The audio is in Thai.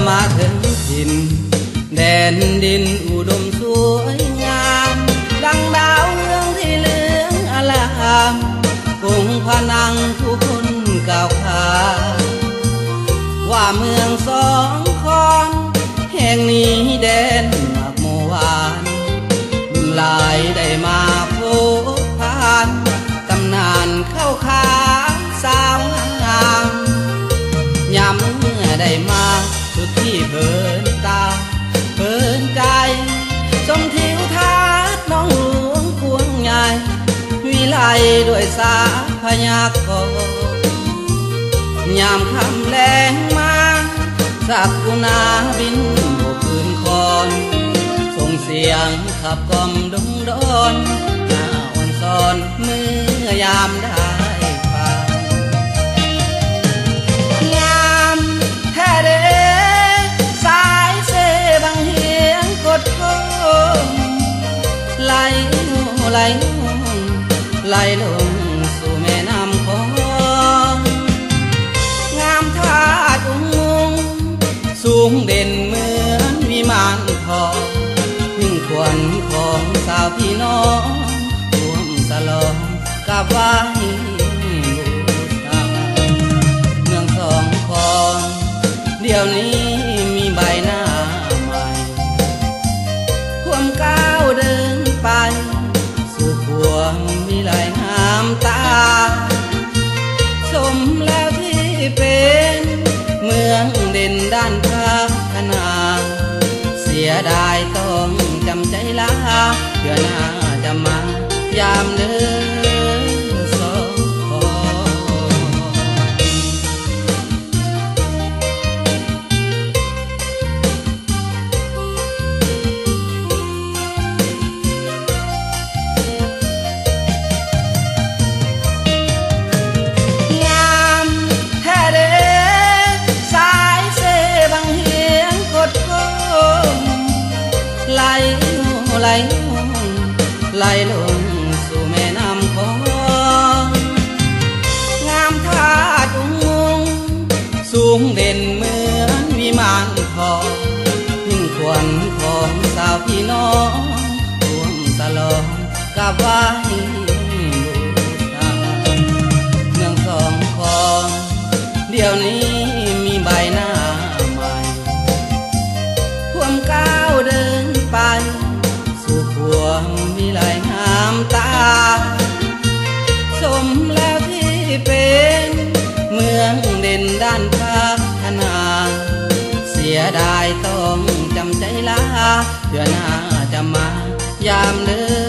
มาถึงถิ่นแดนดินอุดมสวยงามดังดาวเรืองที่เหลืองอลามกรุงพะนังผู้คนกล่าวขานว่าเมืองสองคอนแห่งนี้แดนหมากโมวานบุญหลายได้มาพบผ่านตำนานเข้าขาสาวงามยามเมื่อได้มาสุดที่เพลินตาเพลินใจชมทิวทัศน์น้องหลวงพวงใหญ่วิไลด้วยสาพยากรณ์ยามคำแรงมาสักกุณาบินโบกปืนคอนส่งเสียงขับกล่อมดงดอนหน้าอ่อนซอนเมื่อยามได้ฟังงามแท้เด้สายเสบังเฮียงกดโคมไหลไหลไหลลงสู่แม่น้ำคองงามท่าจุงสูงเด่นเหมือนวิมานทองยิ่งควรของสาวพี่น้องร่วมสลองกับไหว้บูชาเมืองสองคอนเดี๋ยวนี้มีใบหน้าใหม่ความก้าวเดินไปสู่ความมีลายงามตาสมแล้วที่เป็นเมืองเด่นด้านพัฒนาเสียดายต้องจำใจลาเพื่อหน้าจะมายามเดินสองคอนงามแท้เด้สายเสบังเฮียงกดโคมไหลไหลไหลลงสู่แม่น้ำคองงามท่าจุงสูงเด่นเหมือนวิมานทองยิ่งควรของสาวพี่น้องร่วมสลองกับไหว้บูชาเมืองสองคอนเดี๋ยวนี้มีใบหน้าใหม่ความก้าวเดินไปสู่ความมีลายงามตาสมแล้วที่เป็นเมืองเด่นด้านพัฒนาเสียดายต้องจำใจลาเพื่อหน้าจะมายามเดิน